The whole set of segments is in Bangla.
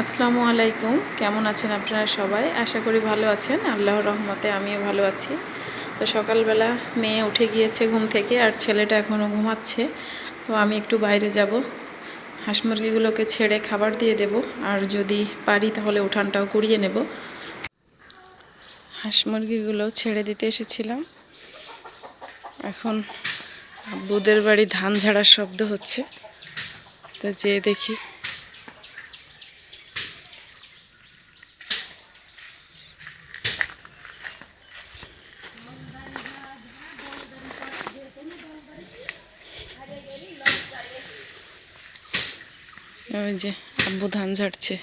আসসালামু আলাইকুম। কেমন আছেন আপনারা সবাই? আশা করি ভালো আছেন। আল্লাহর রহমতে আমিও ভালো আছি। তো সকালবেলা মেয়ে উঠে গিয়েছে ঘুম থেকে, আর ছেলেটা এখনও ঘুমাচ্ছে। তো আমি একটু বাইরে যাব, হাঁস মুরগিগুলোকে ছেড়ে খাবার দিয়ে দেব, আর যদি পারি তাহলে উঠানটাও কুড়িয়ে নেব। হাঁস মুরগিগুলো ছেড়ে দিতে এসেছিলাম। এখন আব্বুদের বাড়ি ধান ঝাড়ার শব্দ হচ্ছে, তো যেয়ে দেখি। ওই যে আব্বু ধান ঝাড়ছে।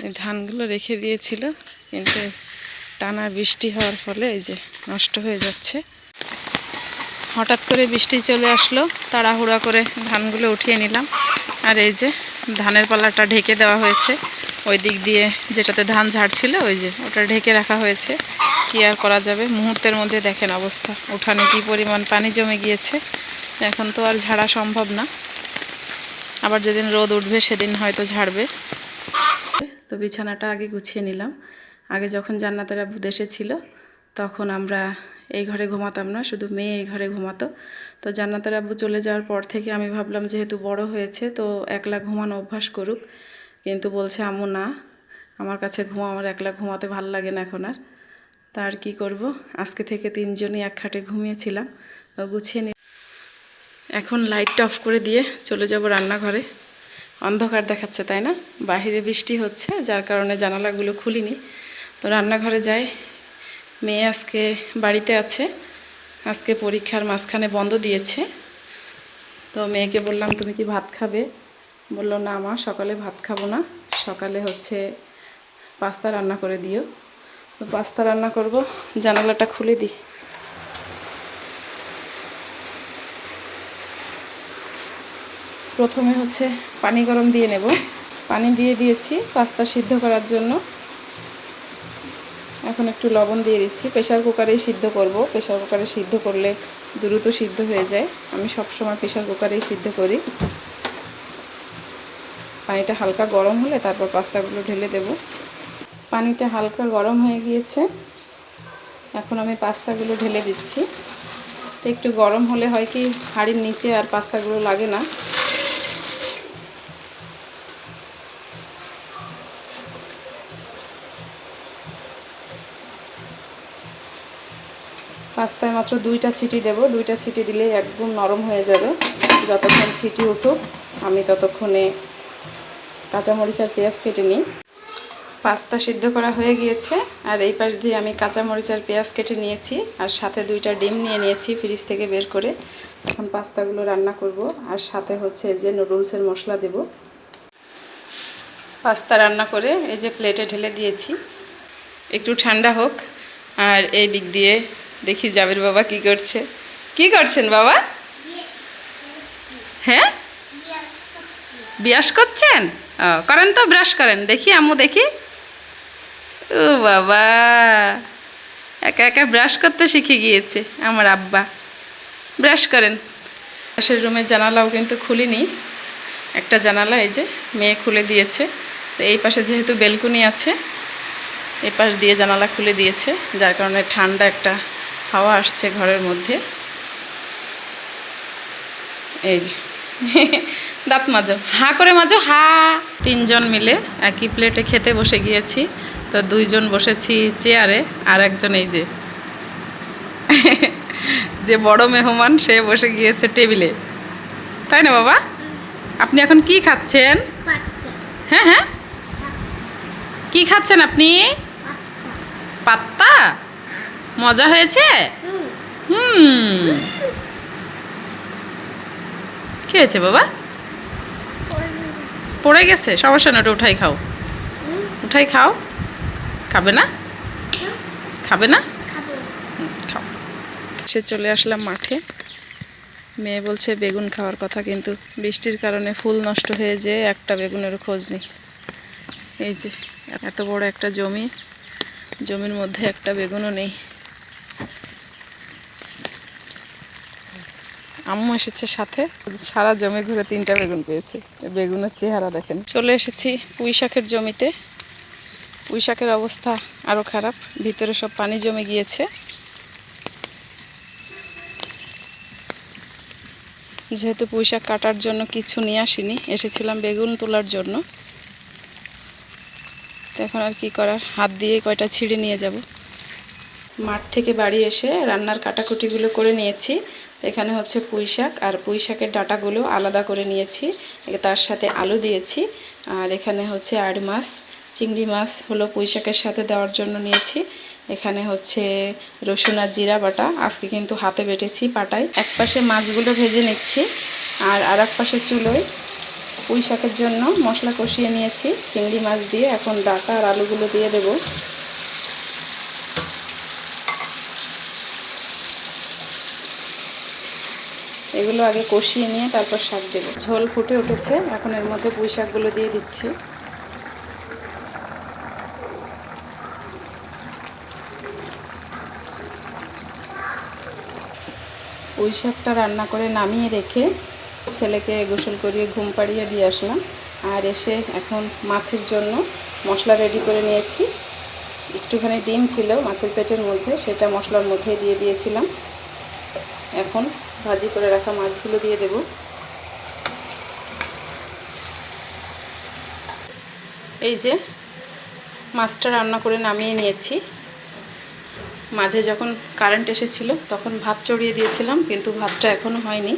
এই ধানগুলো রেখে দিয়েছিল, কিন্তু টানা বৃষ্টি হওয়ার ফলে এই যে নষ্ট হয়ে যাচ্ছে। হঠাৎ করে বৃষ্টি চলে আসলো, তাড়াহুড়া করে ধানগুলো উঠিয়ে নিলাম। আর এই যে ধানের পালাটা ঢেকে দেওয়া হয়েছে, ওই দিক দিয়ে যেটাতে ধান ঝাড়ছিল ওই যে ওটা ঢেকে রাখা হয়েছে। কী আর করা যাবে, মুহূর্তের মধ্যে দেখেন অবস্থা, উঠানে কী পরিমাণ পানি জমে গিয়েছে। এখন তো আর ঝাড়া সম্ভব না, আবার যেদিন রোদ উঠবে সেদিন হয়তো ঝাড়বে। তো বিছানাটা আগে গুছিয়ে নিলাম। আগে যখন জান্নাতের আব্বু দেশে ছিল তখন আমরা এই ঘরে ঘুমাতাম না, শুধু মেয়ে এই ঘরে ঘুমাতো। তো জান্নাতের আব্বু চলে যাওয়ার পর থেকে আমি ভাবলাম যেহেতু বড় হয়েছে তো একলা ঘুমানো অভ্যাস করুক, কিন্তু বলছে আম্মু না, আমার কাছে ঘুমা, আমার একলা ঘুমাতে ভাল লাগে না এখন আর। তার কি করব, আজকে থেকে তিনজনই এক খাটে ঘুমিয়েছিলাম। তো গুছিয়ে নি। এখন লাইটটা অফ করে দিয়ে চলে যাব রান্নাঘরে। অন্ধকার দেখাচ্ছে তাই না, বাহিরে বৃষ্টি হচ্ছে যার কারণে জানালাগুলো খুলিনি। তো রান্নাঘরে যাই। মেয়ে আজকে বাড়িতে আছে, আজকে পরীক্ষার মাঝখানে বন্ধ দিয়েছে। তো মেয়েকে বললাম তুমি কি ভাত খাবে, বলল না মা সকালে ভাত খাবো না, সকালে হচ্ছে পাস্তা রান্না করে দিও। তো পাস্তা রান্না করব। জানালাটা খুলে দিই। প্রথমে হচ্ছে পানি গরম দিয়ে নেব। পানি দিয়ে দিয়েছি পাস্তা সিদ্ধ করার জন্য। এখন একটু লবণ দিয়ে দিচ্ছি। প্রেশার কুকারেই সিদ্ধ করব, প্রেশার কুকারে সিদ্ধ করলে দ্রুত সিদ্ধ হয়ে যায়। আমি সব সময় প্রেশার কুকারেই সিদ্ধ করি। পানিটা হালকা গরম হলে তারপর পাস্তাগুলো ঢেলে দেব। পানিটা হালকা গরম হয়ে গিয়েছে, এখন আমি পাস্তাগুলো ঢেলে দিচ্ছি। একটু গরম হলে হয় কি হাঁড়ির নিচে আর পাস্তাগুলো লাগে না। পাস্তায় মাত্র 2টা ছিটি দেব, 2টা ছিটি দিলেই একদম নরম হয়ে যাবে। যতক্ষণ ছিটি উঠুক আমি ততক্ষণে কাঁচামরিচ আর পেঁয়াজ কেটে নিই। পাস্তা সিদ্ধ করা হয়ে গিয়েছে, আর এই পাশ দিয়ে আমি কাঁচামরিচ আর পেঁয়াজ কেটে নিয়েছি, আর সাথে 2টা ডিম নিয়ে নিয়েছি ফ্রিজ থেকে বের করে। এখন পাস্তাগুলো রান্না করব, আর সাথে হচ্ছে যে নুডলসের মশলা দেব। পাস্তা রান্না করে এই যে প্লেটে ঢেলে দিয়েছি, একটু ঠান্ডা হোক। আর এই দিক দিয়ে দেখি জাবির বাবা কি করছে। কি করছেন বাবা? হ্যাঁ, ব্রাশ করছেন? করেন তো, ব্রাশ করেন দেখি, আম্মু দেখি। ও বাবা, একা একা ব্রাশ করতে শিখে গিয়েছে আমার আব্বা। ব্রাশ করেন। পাশের রুমের জানালাও কিন্তু খুলিনি, একটা জানালা এই যে মেয়ে খুলে দিয়েছে। তো এই পাশে যেহেতু বেলকুনি আছে, এই পাশ দিয়ে জানালা খুলে দিয়েছে, যার কারণে ঠান্ডা একটা হাওয়া আসছে ঘরের মধ্যে। এই যে দাঁত মাজো, হা করে মাজো, হা। তিনজন মিলে একই প্লেটে খেতে বসে গিয়েছি। তো 2জন বসেছি চেয়ারে, আর একজন এই যে যে বড় মেহমান সে বসে গিয়েছে টেবিলে, তাই না বাবা? আপনি এখন কি খাচ্ছেন? হ্যাঁ হ্যাঁ, কি খাচ্ছেন আপনি? পাত্তা। মজা হয়েছে? হুম, কি হয়েছে বাবা? পড়ে গেছে, সমস্যা না, ওটা উঠাই খাও, উঠাই খাও। খাবে না? খাবে না? খাও। সে চলে আসলাম মাঠে। মেয়ে বলছে বেগুন খাওয়ার কথা, কিন্তু বৃষ্টির কারণে ফুল নষ্ট হয়ে যেয়ে একটা বেগুনেরও খোঁজ নেই। এই যে এত বড় একটা জমি, জমির মধ্যে একটা বেগুনও নেই। আম্মু এসেছে সাথে, সারা জমি ঘুরে 3টা বেগুন পেয়েছে। বেগুনের চেহারা দেখেন। চলে এসেছি পুঁই শাকের জমিতে। পুঁই শাকের অবস্থা আরও খারাপ, ভিতরে সব পানি জমে গিয়েছে। যেহেতু পুঁই শাক কাটার জন্য কিছু নিয়ে আসিনি, এসেছিলাম বেগুন তোলার জন্য। তো এখন আর কি করার, হাত দিয়ে কয়টা ছিঁড়ে নিয়ে যাব। মাঠ থেকে বাড়ি এসে রান্নার কাটাকুটিগুলো করে নিয়েছি। এখানে হচ্ছে পুঁই শাক, আর পুঁই শাকের ডাঁটাগুলো আলাদা করে নিয়েছি, তার সাথে আলু দিয়েছি। আর এখানে হচ্ছে আড় মাছ, চিংড়ি মাছ হলো পুঁই শাকের সাথে দেওয়ার জন্য নিয়েছি। এখানে হচ্ছে রসুন আর জিরা বাটা, আজকে কিন্তু হাতে বেটেছি পাটায়। এক পাশে মাছগুলো ভেজে নিচ্ছি, আর এক পাশে চুলোয় পুঁই শাকের জন্য মশলা কষিয়ে নিয়েছি চিংড়ি মাছ দিয়ে। এখন ডাঁটা আর আলুগুলো দিয়ে দেবো। এগুলো আগে কষিয়ে নিয়ে তারপর শাক দেবো। ঝোল ফুটে উঠেছে, এখন এর মধ্যে পুঁই শাকগুলো দিয়ে দিচ্ছি। পুঁই শাকটা রান্না করে নামিয়ে রেখে ছেলেকে গোসল করিয়ে ঘুম পাড়িয়ে দিয়ে আসলাম। আর এসে এখন মাছের জন্য মশলা রেডি করে নিয়েছি। একটুখানি ডিম ছিল মাছের পেটের মধ্যে, সেটা মশলার মধ্যে দিয়ে দিয়েছিলাম। এখন ভাজি করে রাখা মাছগুলো দিয়ে দেব। এই যে মাছটা রান্না করে নামিয়ে নিয়েছি। মাঝে যখন কারেন্ট এসেছিল তখন ভাত চড়িয়ে দিয়েছিলাম, কিন্তু ভাতটা এখনও হয়নি,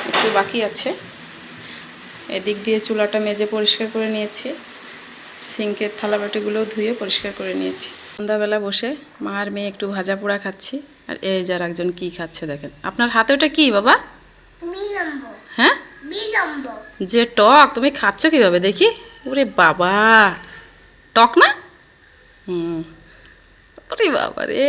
একটু বাকি আছে। এদিক দিয়ে চুলাটা মেজে পরিষ্কার করে নিয়েছি, সিঙ্কের থালাবাটিগুলোও ধুয়ে পরিষ্কার করে নিয়েছি। সন্ধ্যাবেলা বসে মা আর মেয়ে একটু ভাজা পোড়া খাচ্ছি। আর এই যার একজন কি খাচ্ছে দেখেন। আপনার হাতে ওটা কি বাবা? হ্যাঁ, যে টক, তুমি খাচ্ছ কিভাবে দেখি? ওরে বাবা, টক না? ওরে বাবা রে।